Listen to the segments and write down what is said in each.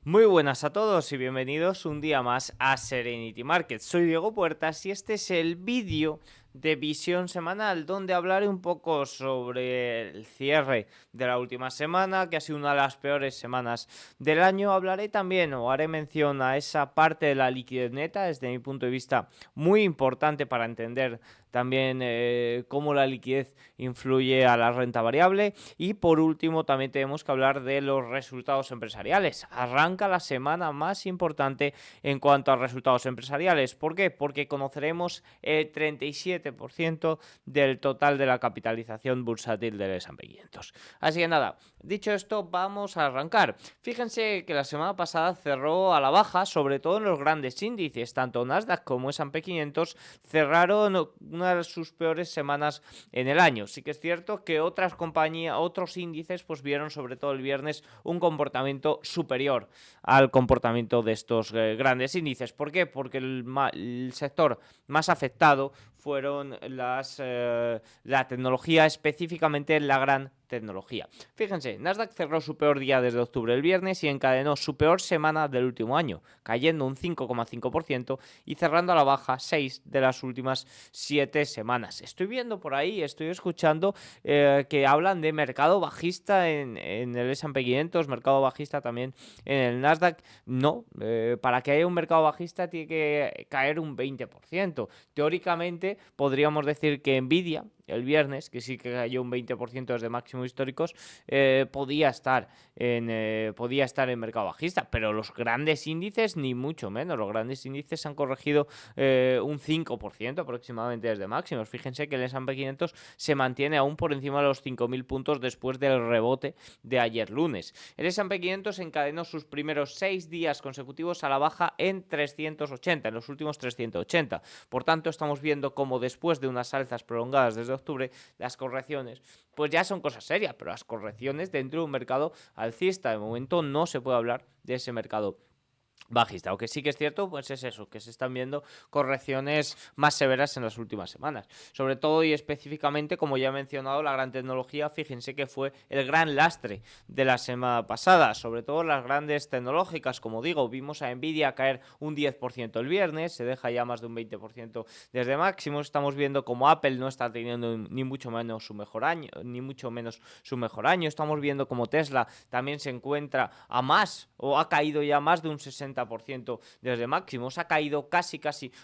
Muy buenas a todos y bienvenidos un día más a Serenity Markets. Soy Diego Puertas y este es el vídeo de visión semanal donde hablaré un poco sobre el cierre de la última semana, que ha sido una de las peores semanas del año. Hablaré también o haré mención a esa parte de la liquidez neta, desde mi punto de vista muy importante para entender también cómo la liquidez influye a la renta variable. Y por último también tenemos que hablar de los resultados empresariales. Arranca la semana más importante en cuanto a resultados empresariales. ¿Por qué? Porque conoceremos el 37% del total de la capitalización bursátil del S&P 500. Así que nada, dicho esto, vamos a arrancar. Fíjense que la semana pasada cerró a la baja, sobre todo en los grandes índices, tanto Nasdaq como S&P 500 cerraron una de sus peores semanas en el año. Sí que es cierto que otras compañías, otros índices, pues vieron sobre todo el viernes un comportamiento superior al comportamiento de estos grandes índices. ¿Por qué? Porque el sector más afectado fueron la tecnología, específicamente la gran tecnología. Fíjense, Nasdaq cerró su peor día desde octubre el viernes y encadenó su peor semana del último año, cayendo un 5,5% y cerrando a la baja 6 de las últimas 7 semanas. Estoy viendo por ahí, estoy escuchando que hablan de mercado bajista en el S&P 500, mercado bajista también en el Nasdaq. No, para que haya un mercado bajista tiene que caer un 20%. Teóricamente podríamos decir que Nvidia, el viernes, que sí que cayó un 20% desde máximos históricos, podía estar en mercado bajista, pero los grandes índices ni mucho menos. Los grandes índices han corregido un 5% aproximadamente desde máximos. Fíjense que el S&P 500 se mantiene aún por encima de los 5.000 puntos después del rebote de ayer lunes. El S&P 500 encadenó sus primeros 6 días consecutivos a la baja en 380, en los últimos 380. Por tanto, estamos viendo como después de unas alzas prolongadas desde octubre, las correcciones pues ya son cosas serias, pero las correcciones dentro de un mercado alcista. De momento no se puede hablar de ese mercado bajista. Aunque sí que es cierto, pues es eso, que se están viendo correcciones más severas en las últimas semanas. Sobre todo y específicamente, como ya he mencionado, la gran tecnología, fíjense que fue el gran lastre de la semana pasada. Sobre todo las grandes tecnológicas, como digo, vimos a Nvidia caer un 10% el viernes, se deja ya más de un 20% desde máximo. Estamos viendo como Apple no está teniendo ni mucho menos su mejor año, Estamos viendo como Tesla también se encuentra a más, o ha caído ya más de un 60% desde máximos, ha caído casi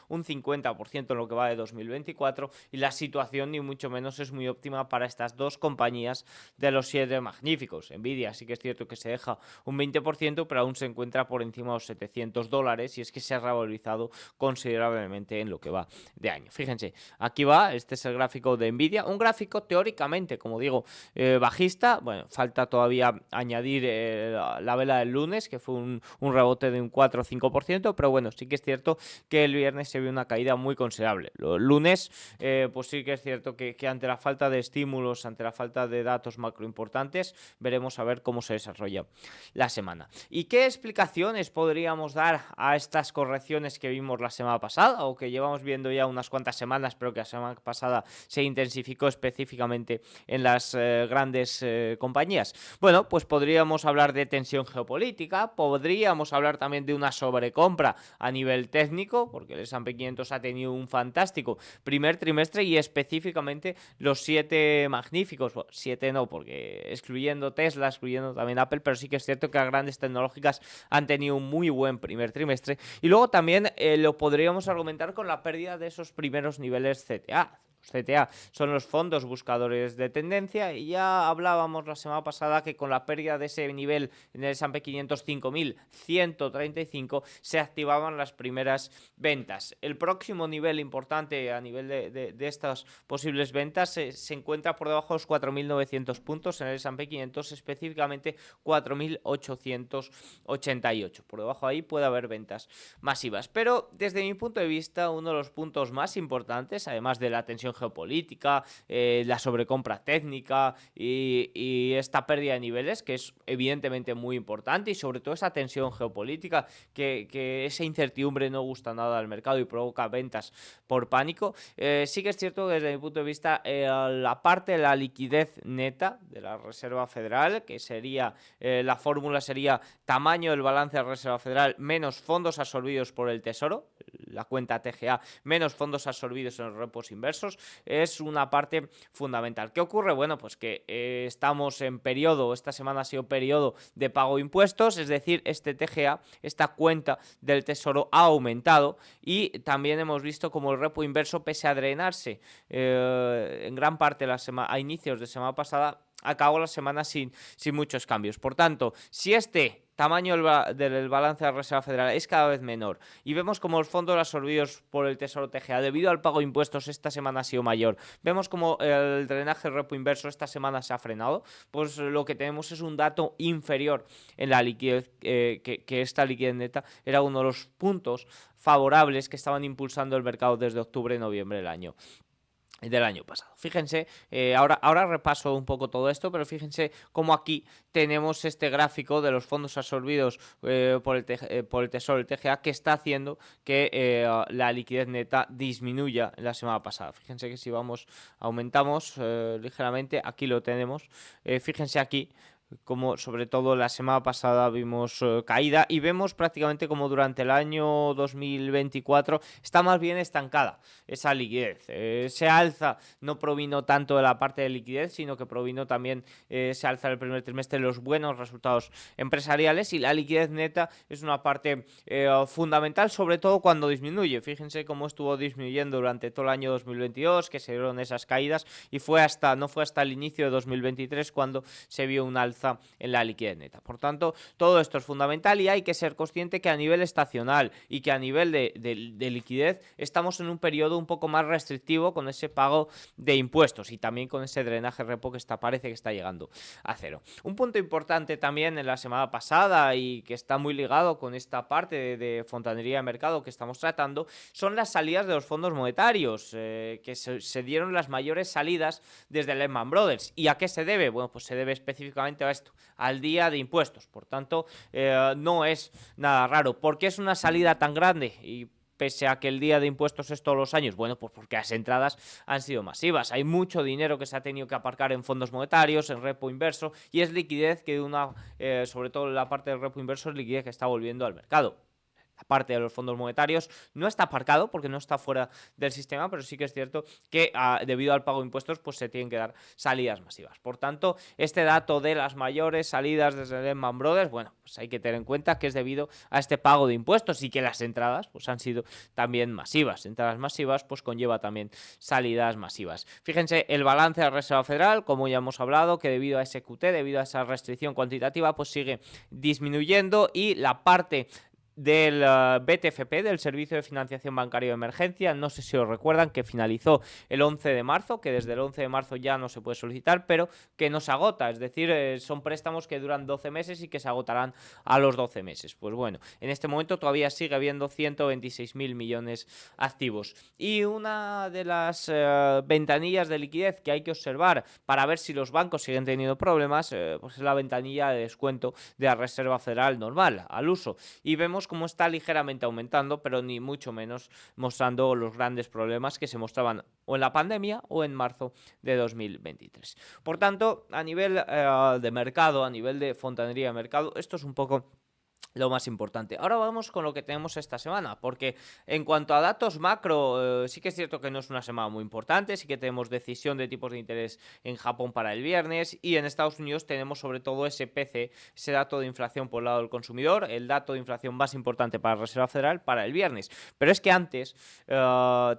un 50% en lo que va de 2024 y la situación ni mucho menos es muy óptima para estas dos compañías de los 7 magníficos. Nvidia sí que es cierto que se deja un 20%, pero aún se encuentra por encima de los $700 y es que se ha revalorizado considerablemente en lo que va de año. Fíjense, aquí va, este es el gráfico de Nvidia, un gráfico teóricamente, como digo, bajista. Bueno, falta todavía añadir la vela del lunes, que fue un rebote de un 4 o 5%, pero bueno, sí que es cierto que el viernes se vio una caída muy considerable. El lunes, pues sí que es cierto que ante la falta de estímulos, ante la falta de datos macro importantes, veremos a ver cómo se desarrolla la semana. ¿Y qué explicaciones podríamos dar a estas correcciones que vimos la semana pasada o que llevamos viendo ya unas cuantas semanas, pero que la semana pasada se intensificó específicamente en las grandes compañías? Bueno, pues podríamos hablar de tensión geopolítica, podríamos hablar también de una sobrecompra a nivel técnico, porque el S&P 500 ha tenido un fantástico primer trimestre y específicamente los 7 magníficos, bueno, 7 no, porque excluyendo Tesla, excluyendo también Apple, pero sí que es cierto que las grandes tecnológicas han tenido un muy buen primer trimestre. Y luego también lo podríamos argumentar con la pérdida de esos primeros niveles CTA. CTA son los fondos buscadores de tendencia y ya hablábamos la semana pasada que con la pérdida de ese nivel en el S&P 500 5.135 se activaban las primeras ventas. El próximo nivel importante a nivel de estas posibles ventas se encuentra por debajo de los 4.900 puntos en el S&P 500, específicamente 4.888. Por debajo ahí puede haber ventas masivas. Pero desde mi punto de vista, uno de los puntos más importantes, además de la tensión tensión geopolítica, la sobrecompra técnica y esta pérdida de niveles, que es evidentemente muy importante, y sobre todo esa tensión geopolítica, que esa incertidumbre no gusta nada al mercado y provoca ventas por pánico. Sí que es cierto que desde mi punto de vista la parte de la liquidez neta de la Reserva Federal, que sería la fórmula sería tamaño del balance de la Reserva Federal menos fondos absorbidos por el Tesoro, la cuenta TGA, menos fondos absorbidos en los repos inversos, es una parte fundamental. ¿Qué ocurre? Bueno, pues que estamos en periodo, esta semana ha sido periodo de pago de impuestos, es decir, este TGA, esta cuenta del Tesoro ha aumentado, y también hemos visto como el repo inverso, pese a drenarse en gran parte a inicios de semana pasada, acabó la semana sin muchos cambios. Por tanto, si este tamaño del balance de la Reserva Federal es cada vez menor y vemos como los fondos absorbidos por el Tesoro TGA debido al pago de impuestos esta semana ha sido mayor, vemos como el drenaje del repo inverso esta semana se ha frenado, pues lo que tenemos es un dato inferior en la liquidez, que esta liquidez neta era uno de los puntos favorables que estaban impulsando el mercado desde octubre-noviembre del año pasado. Fíjense, ahora repaso un poco todo esto, pero fíjense cómo aquí tenemos este gráfico de los fondos absorbidos por el Tesoro, el TGA, que está haciendo que la liquidez neta disminuya en la semana pasada. Fíjense que si aumentamos ligeramente, aquí lo tenemos. Fíjense aquí como sobre todo la semana pasada vimos caída, y vemos prácticamente como durante el año 2024 está más bien estancada esa liquidez. Ese alza no provino tanto de la parte de liquidez, sino que provino también ese alza del primer trimestre de los buenos resultados empresariales, y la liquidez neta es una parte fundamental, sobre todo cuando disminuye. Fíjense cómo estuvo disminuyendo durante todo el año 2022, que se dieron esas caídas, y no fue hasta el inicio de 2023 cuando se vio un alza en la liquidez neta. Por tanto, todo esto es fundamental, y hay que ser consciente que a nivel estacional y que a nivel de liquidez estamos en un periodo un poco más restrictivo con ese pago de impuestos y también con ese drenaje repo que parece que está llegando a cero. Un punto importante también en la semana pasada, y que está muy ligado con esta parte de fontanería de mercado que estamos tratando, son las salidas de los fondos monetarios, que se dieron las mayores salidas desde Lehman Brothers. ¿Y a qué se debe? Bueno, pues se debe específicamente a esto, al día de impuestos. Por tanto, no es nada raro. ¿Por qué es una salida tan grande? Y pese a que el día de impuestos es todos los años, bueno, pues porque las entradas han sido masivas. Hay mucho dinero que se ha tenido que aparcar en fondos monetarios, en repo inverso, y es liquidez que sobre todo la parte del repo inverso, es liquidez que está volviendo al mercado. La parte de los fondos monetarios no está aparcado porque no está fuera del sistema, pero sí que es cierto que debido al pago de impuestos pues se tienen que dar salidas masivas. Por tanto, este dato de las mayores salidas desde Lehman Brothers, bueno, pues hay que tener en cuenta que es debido a este pago de impuestos, y que las entradas pues han sido también masivas. Entradas masivas pues conlleva también salidas masivas. Fíjense, el balance de la Reserva Federal, como ya hemos hablado, que debido a ese QT, debido a esa restricción cuantitativa, pues sigue disminuyendo, y la parte del BTFP, del Servicio de Financiación Bancario de Emergencia, no sé si os recuerdan, que finalizó el 11 de marzo, que desde el 11 de marzo ya no se puede solicitar, pero que no se agota, es decir, son préstamos que duran 12 meses y que se agotarán a los 12 meses. Pues bueno, en este momento todavía sigue habiendo 126.000 millones activos. Y una de las ventanillas de liquidez que hay que observar para ver si los bancos siguen teniendo problemas, pues es la ventanilla de descuento de la Reserva Federal normal, al uso. Y vemos cómo está ligeramente aumentando, pero ni mucho menos mostrando los grandes problemas que se mostraban o en la pandemia o en marzo de 2023. Por tanto, a nivel de mercado, a nivel de fontanería de mercado, esto es un poco lo más importante. Ahora vamos con lo que tenemos esta semana, porque en cuanto a datos macro, sí que es cierto que no es una semana muy importante, sí que tenemos decisión de tipos de interés en Japón para el viernes, y en Estados Unidos tenemos sobre todo ese PCE, ese dato de inflación por el lado del consumidor, el dato de inflación más importante para la Reserva Federal para el viernes. Pero es que antes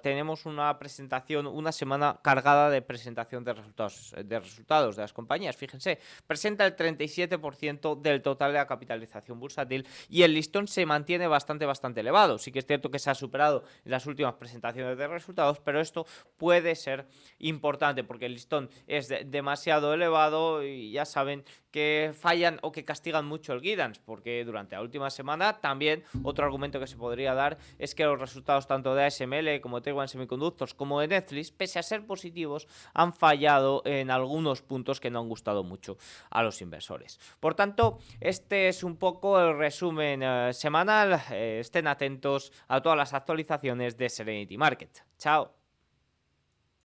tenemos una presentación, una semana cargada de presentación de resultados de las compañías. Fíjense, presenta el 37% del total de la capitalización bursátil, y el listón se mantiene bastante elevado. Sí que es cierto que se ha superado en las últimas presentaciones de resultados, pero esto puede ser importante porque el listón es demasiado elevado, y ya saben que fallan o que castigan mucho el guidance, porque durante la última semana también otro argumento que se podría dar es que los resultados tanto de ASML como de Taiwan Semiconductors como de Netflix, pese a ser positivos, han fallado en algunos puntos que no han gustado mucho a los inversores. Por tanto, este es un poco el resumen semanal. Estén atentos a todas las actualizaciones de Serenity Market. Chao.